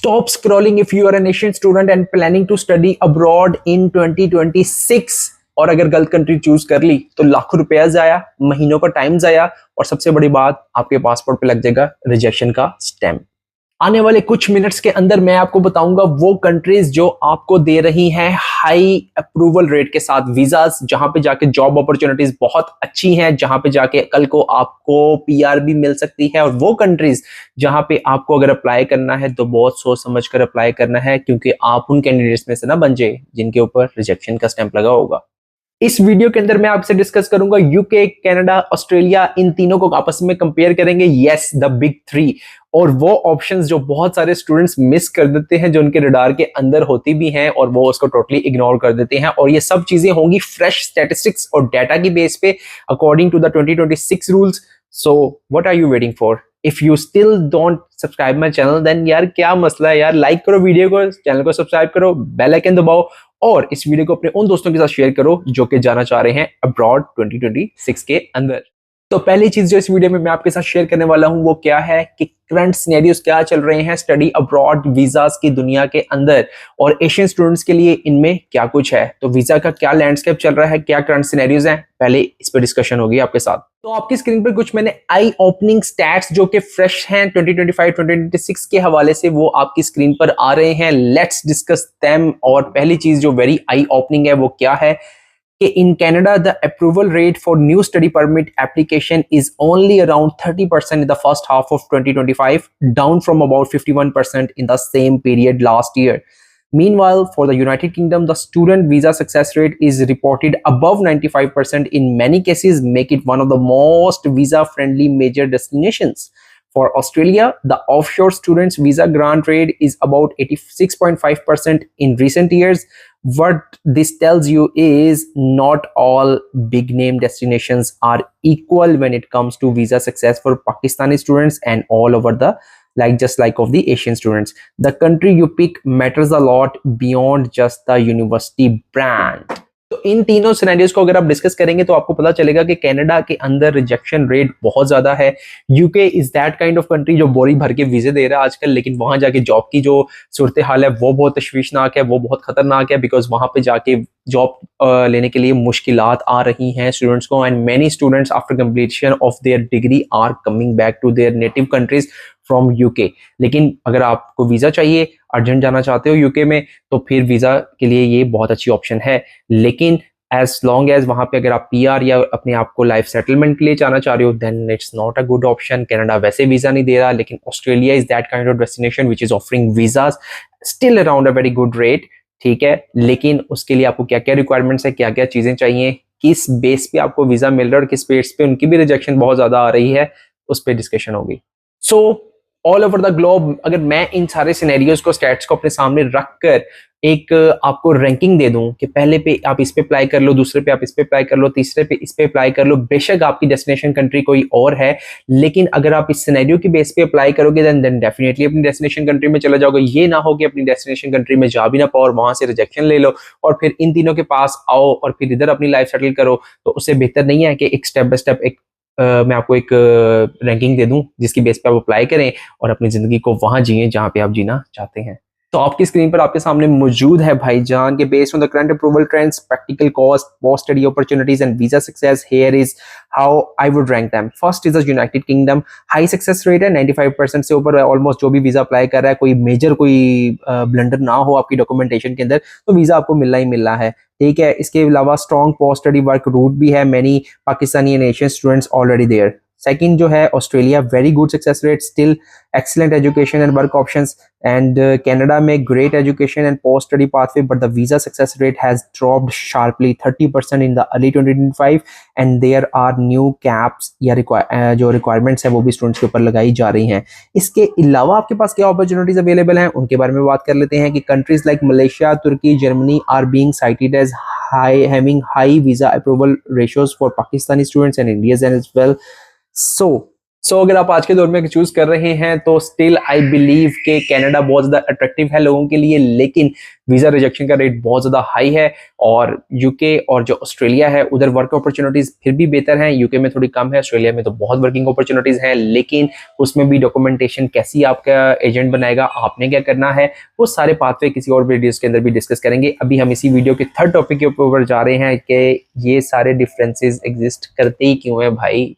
Stop scrolling if you are an Asian student and planning to study abroad in 2026। और अगर गलत country choose कर ली तो लाखों रुपया जाया, महीनों का टाइम जाया, और सबसे बड़ी बात आपके पासपोर्ट पे लग जाएगा रिजेक्शन का स्टैम्प। आने वाले कुछ मिनट्स के अंदर मैं आपको बताऊंगा वो कंट्रीज जो आपको दे रही हैं हाई अप्रूवल रेट के साथ वीजास, जहां पे जाके जॉब अपॉर्चुनिटीज बहुत अच्छी हैं, जहां पे जाके कल को आपको पीआर भी मिल सकती है, और वो कंट्रीज जहां पे आपको अगर अप्लाई करना है तो बहुत सोच समझ कर अप्लाई करना है, क्योंकि आप उन कैंडिडेट्स में से ना बन जाए जिनके ऊपर रिजेक्शन का स्टैंप लगा होगा। इस वीडियो के अंदर मैं आपसे डिस्कस करूंगा यूके, कनाडा, ऑस्ट्रेलिया, इन तीनों को आपस में कंपेयर करेंगे। यस, द बिग थ्री, और वो ऑप्शंस जो बहुत सारे स्टूडेंट्स मिस कर देते हैं, जो उनके रडार के अंदर होती भी हैं और वो उसको टोटली इग्नोर कर देते हैं। और ये सब चीजें होंगी फ्रेश स्टैटिस्टिक्स और डाटा की बेस पे according to the 2026 rules. So what are you waiting for? If you still don't subscribe my channel then यार क्या मसला है यार, लाइक करो वीडियो को, चैनल को सब्सक्राइब करो, बेल आइकन दबाओ, और इस वीडियो को अपने उन दोस्तों के साथ शेयर करो जो कि जाना चाह रहे हैं अब्रॉड 2026 के अंदर। तो पहली चीज जो इस वीडियो में मैं आपके साथ शेयर करने वाला हूं वो क्या है कि करंट सिनेरियोस क्या चल रहे हैं स्टडी अब्रॉड वीजास की दुनिया के अंदर, और एशियन स्टूडेंट्स के लिए इनमें क्या कुछ है। तो वीजा का क्या लैंडस्केप चल रहा है, क्या करंट सिनेरियोस हैं, पहले इस पर डिस्कशन होगी आपके साथ। तो आपकी स्क्रीन पर कुछ मैंने आई ओपनिंग स्टैट्स जो कि फ्रेश हैं 2025-2026 के हवाले से वो आपकी स्क्रीन पर आ रहे हैं। Let's discuss them. और पहली चीज जो वेरी आई ओपनिंग है वो क्या है कि in Canada the approval rate for new study permit application is only around 30% in the first half of 2025, down from about 51% in the same period last year. Meanwhile, for the United Kingdom, the student visa success rate is reported above 95% in many cases, make it one of the most visa-friendly major destinations. For Australia, the offshore students visa grant rate is about 86.5% in recent years. What this tells you is not all big name destinations are equal when it comes to visa success for Pakistani students and all over the just like of the Asian students. The country you pick matters a lot beyond just the university brand. तो इन तीनों scenarios को अगर आप discuss करेंगे तो आपको पता चलेगा कि कनाडा के अंदर रिजेक्शन रेट बहुत ज्यादा है। UK is that kind of country जो बोरी भर के वीजे दे रहा है आजकल, लेकिन वहां जाके जॉब की जो सूरत हाल है वो बहुत तशवीशनाक है, वो बहुत खतरनाक है, बिकॉज वहां पे जाके जॉब लेने के लिए मुश्किलात आ रही हैं स्टूडेंट्स को, and many students after completion of their degree are coming back to their native countries from UK. लेकिन अगर आपको वीजा चाहिए, अर्जेंट जाना चाहते हो यूके में, तो फिर वीजा के लिए ये बहुत अच्छी ऑप्शन है। लेकिन एज लॉन्ग एज वहां पे अगर आप पीआर या अपने आप को लाइफ सेटलमेंट के लिए जाना चाह रहे हो then it's not a good option. Canada वैसे वीजा नहीं दे रहा, लेकिन Australia is that kind of destination which is offering visas still around a very good rate. ठीक है, लेकिन उसके लिए आपको क्या क्या रिक्वायरमेंट्स है, क्या क्या चीजें चाहिए, किस बेस पे आपको वीजा मिल रहा है और किस बेस पे उनकी भी रिजेक्शन बहुत ज्यादा आ रही है, उस पर डिस्कशन होगी। So all over the globe अगर मैं इन सारे सिनेरियोज को, स्टैट्स को अपने सामने रखकर एक आपको रैंकिंग दे दूं कि पहले पे आप इस पे अप्लाई कर लो, दूसरे पे आप इस पे अप्लाई कर लो, तीसरे पे इस पे अप्लाई कर लो, बेशक आपकी डेस्टिनेशन कंट्री कोई और है, लेकिन अगर आप इस सिनेरियो की बेस पे अप्लाई करोगे देन डेफिनेटली अपनी डेस्टिनेशन कंट्री में चले जाओगे। ये ना हो कि अपनी डेस्टिनेशन कंट्री में जा भी ना पाओ और वहां से रिजेक्शन ले लो और फिर इन तीनों के पास आओ और फिर इधर अपनी लाइफ सेटल करो। तो उससे बेहतर नहीं है कि एक स्टेप बाय स्टेप एक मैं आपको एक रैंकिंग दे दूं जिसकी बेस पे आप अप्लाई करें और अपनी जिंदगी को वहां जिए जहां पे आप जीना चाहते हैं। तो आपकी स्क्रीन पर आपके सामने मौजूद है भाईजान के based on the current approval trends, practical cost, post study opportunities and visa success, here is how I would rank them. First is the United kingdom, high success rate है 95% से ऊपर, ऑलमोस्ट जो भी वीजा अप्लाई कर रहा है, कोई major कोई ब्लंडर ना हो आपकी डॉक्यूमेंटेशन के अंदर, तो वीजा आपको मिलना ही मिलना है। ठीक है, इसके अलावा strong post study work route भी है, many Pakistani and Asian students already there. Second जो है Australia, very good success rate, still excellent education and work options, and Canada में great education and post study pathway, but the visa success rate has dropped sharply 30% in the early 2025 and there are new caps या जो requirements है वो भी students के ऊपर लगाई जा रही हैं। इसके अलावा आपके पास क्या opportunities available हैं उनके बारे में बात कर लेते हैं कि countries like Malaysia, Turkey, Germany are being cited as having high visa approval ratios for Pakistani students and Indians as well. So अगर आप आज के दौर में चूज कर रहे हैं तो स्टिल आई बिलीव के कनाडा बहुत ज्यादा अट्रैक्टिव है लोगों के लिए, लेकिन वीजा रिजेक्शन का रेट बहुत ज्यादा हाई है। और यूके और जो ऑस्ट्रेलिया है उधर वर्क अपॉर्चुनिटीज फिर भी बेहतर हैं, यूके में थोड़ी कम है, ऑस्ट्रेलिया में तो बहुत वर्किंग अपॉर्चुनिटीज हैं, लेकिन उसमें भी डॉक्यूमेंटेशन कैसी आपका एजेंट बनाएगा, आपने क्या करना है, वो सारे पाथवे किसी और वीडियोस के अंदर भी डिस्कस करेंगे। अभी हम इसी वीडियो के थर्ड टॉपिक के ऊपर जा रहे हैं कि ये सारे डिफरेंसेस एग्जिस्ट करते ही क्यों है भाई।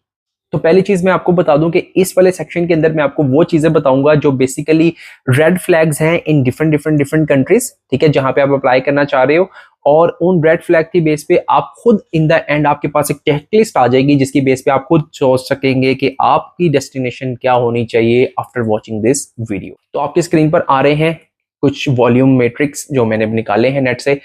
तो पहली चीज मैं आपको बता दूं कि इस वाले सेक्शन के अंदर मैं आपको वो चीजें बताऊंगा जो बेसिकली रेड फ्लैग्स हैं इन डिफरेंट कंट्रीज, ठीक है, जहां पे आप अप्लाई करना चाह रहे हो। और उन रेड फ्लैग की बेस पे आप खुद इन द एंड आपके पास एक चेकलिस्ट आ जाएगी जिसकी बेस पे आप खुद सोच सकेंगे कि आपकी डेस्टिनेशन क्या होनी चाहिए आफ्टर वॉचिंग दिस वीडियो। तो आपके स्क्रीन पर आ रहे हैं कुछ वॉल्यूम मैट्रिक्स जो मैंने निकाले हैं नेट से,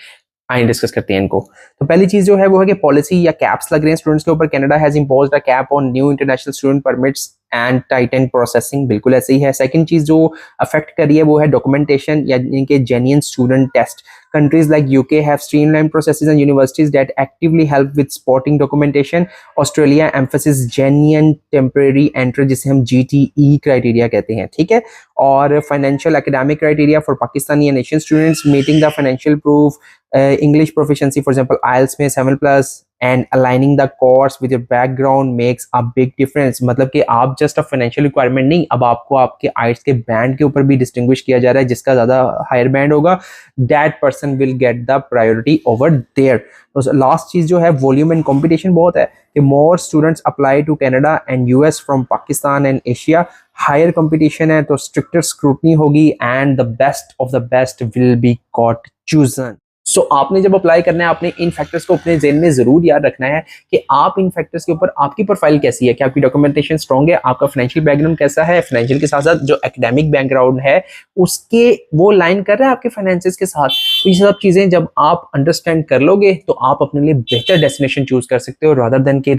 आइए डिस्कस करते हैं इनको। तो पहली चीज जो है वो है कि पॉलिसी या कैप्स लग रहे हैं स्टूडेंट्स के ऊपर। Canada has imposed a cap on new international student permits and Titan processing, बिल्कुल ऐसे ही है। सेकंड चीज जो अफेक्ट कर रही है वो है डॉक्यूमेंटेशन यानी कि genuine student test. Countries like UK have streamlined processes and universities that actively help with spotting documentation. Australia emphasis genuine temporary entry जिसे हम GTE criteria कहते हैं, ठीक है। और financial academic criteria for Pakistani and Asian students meeting the financial proof, English proficiency for example IELTS में 7+ and aligning the course with your background makes a big difference। मतलब कि आप जस्ट अ फाइनेंशियल रिक्वायरमेंट नहीं, अब आपको आपके आइट्स के band के ऊपर भी डिस्टिंग्विश किया जा रहा है, जिसका ज्यादा हायर बैंड होगा that person will get the priority over there. तो लास्ट चीज जो है वॉल्यूम एंड कंपटीशन बहुत है कि more students apply to Canada and US from Pakistan and Asia, higher competition है तो स्ट्रिक्टर स्क्रूटनी होगी and the best of the best will be got chosen. आपने जब अप्लाई करना है आपने इन फैक्टर्स को अपने ज़हन में जरूर याद रखना है कि आप इन फैक्टर्स के ऊपर आपकी प्रोफाइल कैसी है, कि आपकी डॉक्यूमेंटेशन स्ट्रांग है, आपका फाइनेंशियल बैकग्राउंड कैसा है, फाइनेंशियल के साथ साथ जो एकेडमिक बैकग्राउंड है उसके वो लाइन कर रहा है आपके फाइनेंसेस के साथ। तो ये सब चीजें जब आप अंडरस्टैंड कर लोगे तो आप अपने लिए बेहतर डेस्टिनेशन चूज कर सकते हो रादर देन के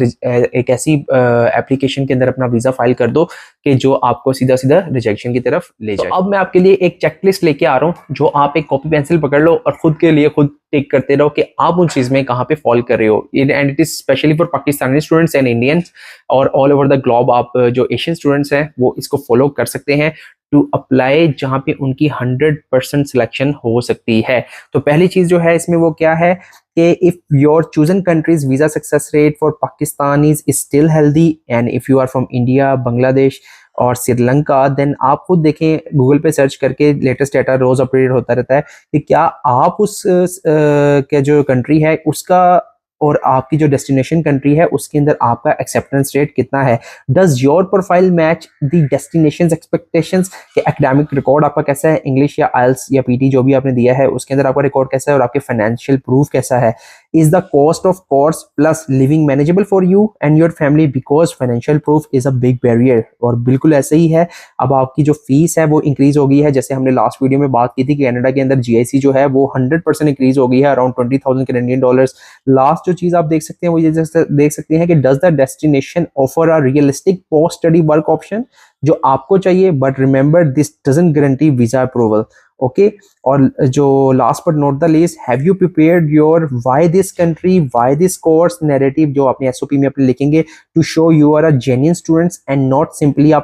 एक ऐसी एप्लीकेशन के अंदर अपना वीजा फाइल कर दो कि जो आपको सीधा सीधा रिजेक्शन की तरफ ले जाए। तो अब मैं आपके लिए एक चेकलिस्ट लेके आ रहा हूँ जो आप एक कॉपी पेंसिल पकड़ लो और खुद के लिए खुद टिक करते रहो कि आप उन चीज में कहाँ पे फॉल कर रहे हो। And it is specially for Pakistani students and Indians और ऑल ओवर द ग्लोब। आप जो एशियन स्टूडेंट्स हैं वो इसको फॉलो कर सकते हैं टू अप्लाई जहाँ पे उनकी 100% सिलेक्शन हो सकती है। तो पहली चीज जो है इसमें वो क्या है कि if your chosen countries visa success rate for Pakistanis is still healthy and if you are from India, Bangladesh और श्रीलंका, देन आप खुद देखें गूगल पे सर्च करके, लेटेस्ट डाटा रोज अपडेट होता रहता है कि क्या आप उस के जो कंट्री है उसका और आपकी जो डेस्टिनेशन कंट्री है उसके अंदर आपका एक्सेप्टेंस रेट कितना है। Does your profile match the destinations expectations, कि एकेडमिक रिकॉर्ड आपका कैसा है, इंग्लिश या आइल्स या पीटी जो भी आपने दिया है उसके अंदर आपका रिकॉर्ड कैसा है और आपके फाइनेंशियल प्रूफ कैसा है। Is the cost of course plus living manageable for you and your family, because financial proof is a big barrier. और बिल्कुल ऐसे ही है, अब आपकी जो फीस है वो इंक्रीज हो गई है, जैसे हमने लास्ट वीडियो में बात की थी कि कनाडा के अंदर जीआईसी जो है वो 100% इंक्रीज हो गई है, अराउंड 20,000 कैनेडियन डॉलर्स। लास्ट जो चीज आप देख सकते हैं वो ये देख सकते हैं कि does the destination offer a realistic post study work option जो आपको चाहिए, but remember this doesn't guarantee visa approval. Okay, और जो last but not the least, have you prepared your why this country why this course narrative जो अपने SOP में अपने लिखेंगे to show you are a genuine students and not simply a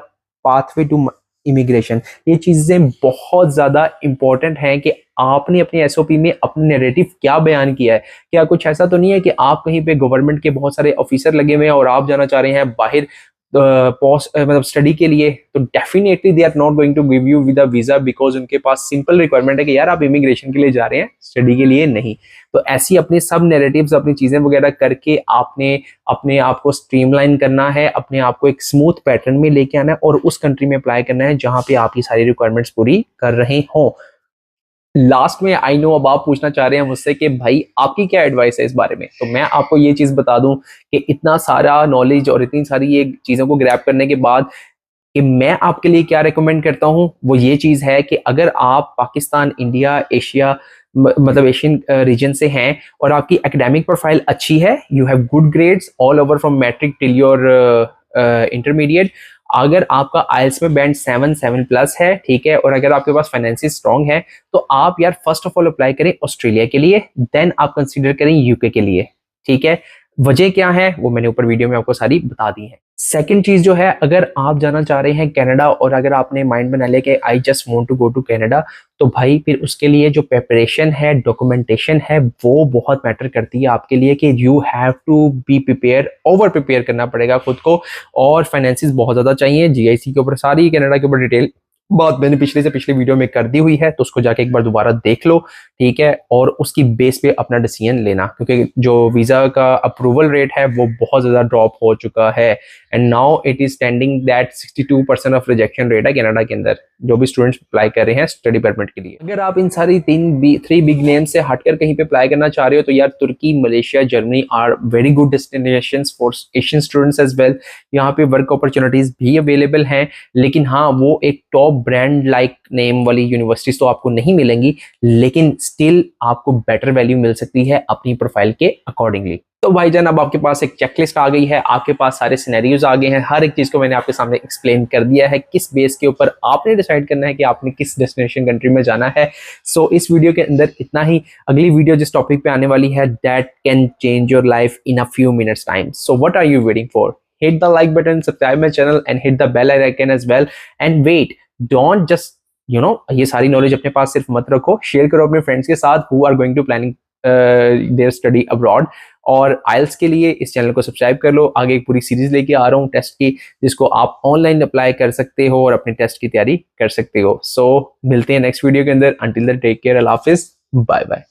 pathway to immigration. ये चीजें बहुत ज्यादा important हैं कि आपने अपने एसओपी में अपने नैरेटिव क्या बयान किया है। क्या कुछ ऐसा तो नहीं है कि आप कहीं पे गवर्नमेंट के बहुत सारे ऑफिसर लगे हुए हैं और आप जाना चाह रहे हैं बाहर पोस्ट मतलब स्टडी के लिए, तो definitely they are not going to give you with a visa because उनके पास सिंपल रिक्वायरमेंट है कि यार आप इमिग्रेशन के लिए जा रहे हैं, स्टडी के लिए नहीं। तो ऐसी अपने सब नैरेटिव्स अपनी चीजें वगैरह करके आपने अपने आप को स्ट्रीमलाइन करना है, अपने आप को एक स्मूथ पैटर्न में लेके आना है और उस कंट्री में अप्लाई करना है जहां पे आपकी सारी रिक्वायरमेंट्स पूरी कर रहे हों। लास्ट में आई नो अब आप पूछना चाह रहे हैं मुझसे कि भाई आपकी क्या एडवाइस है इस बारे में, तो मैं आपको ये चीज बता दूं कि इतना सारा नॉलेज और इतनी सारी ये चीजों को ग्रैब करने के बाद कि मैं आपके लिए क्या रिकमेंड करता हूं वो ये चीज है कि अगर आप पाकिस्तान, इंडिया, एशिया मतलब एशियन रीजन से हैं और आपकी एकेडमिक प्रोफाइल अच्छी है, you have good grades all over from matric till your intermediate, अगर आपका आइल्स में बैंड 7+ है, ठीक है, और अगर आपके पास फाइनेंसिस स्ट्रांग है तो आप यार फर्स्ट ऑफ ऑल अप्लाई करें ऑस्ट्रेलिया के लिए, देन आप कंसीडर करें यूके के लिए, ठीक है। वजह क्या है वो मैंने ऊपर वीडियो में आपको सारी बता दी है। सेकंड चीज जो है, अगर आप जाना चाह रहे हैं कनाडा और अगर आपने माइंड बना लिया कि I just want to go to Canada, तो भाई फिर उसके लिए जो प्रिपरेशन है, डॉक्यूमेंटेशन है, वो बहुत मैटर करती है आपके लिए कि you have to be prepare, over prepare करना पड़ेगा खुद को, और फाइनेंसिस बहुत ज्यादा चाहिए। जीआईसी के ऊपर सारी कनाडा के ऊपर डिटेल बात मैंने पिछले से पिछले वीडियो में कर दी हुई है, तो उसको जाके एक बार दोबारा देख लो, ठीक है, और उसकी बेस पे अपना डिसीजन लेना, क्योंकि जो वीजा का अप्रूवल रेट है वो बहुत ज्यादा ड्रॉप हो चुका है, and now it is standing that 62% of rejection rate है कनाडा के अंदर, जो भी स्टूडेंट्स अप्लाई कर रहे हैं स्टडी परमिट के लिए। अगर आप इन सारी थ्री बिग नेम्स से हटकर कहीं पे अप्लाई करना चाह रहे हो, तो यार Turkey, Malaysia, Germany are very good destinations for Asian students as well. यहाँ पे वर्क अपॉर्चुनिटीज भी अवेलेबल हैं, लेकिन हाँ, वो एक टॉप ब्रांड लाइक नेम वाली यूनिवर्सिटीज तो आपको नहीं मिलेंगी, लेकिन स्टिल आपको बेटर वैल्यू मिल सकती है अपनी प्रोफाइल के अकॉर्डिंगली। तो भाईजान, अब आपके पास एक चेकलिस्ट आ गई है, आपके पास सारे सिनेरियोज आ गए हैं, हर एक चीज को मैंने आपके सामने एक्सप्लेन कर दिया है, किस बेस के ऊपर आपने डिसाइड करना है कि आपने किस डेस्टिनेशन कंट्री में जाना है। सो इस वीडियो के अंदर इतना ही। अगली वीडियो जिस टॉपिक पे आने वाली है, that can change your life in a few minutes time. So what are you waiting for? Hit the like button, subscribe my channel and hit the bell icon as well. And wait, don't just ये सारी knowledge अपने पास सिर्फ मत रखो, share करो अपने friends के साथ who are going to planning their study abroad। और आइल्स के लिए इस चैनल को सब्सक्राइब कर लो, आगे एक पूरी सीरीज लेके आ रहा हूँ टेस्ट की, जिसको आप ऑनलाइन अप्लाई कर सकते हो और अपने टेस्ट की तैयारी कर सकते हो। सो मिलते हैं नेक्स्ट वीडियो के अंदर। अंटिल देन टेक केयर, अल्लाह हाफिज, बाय बाय।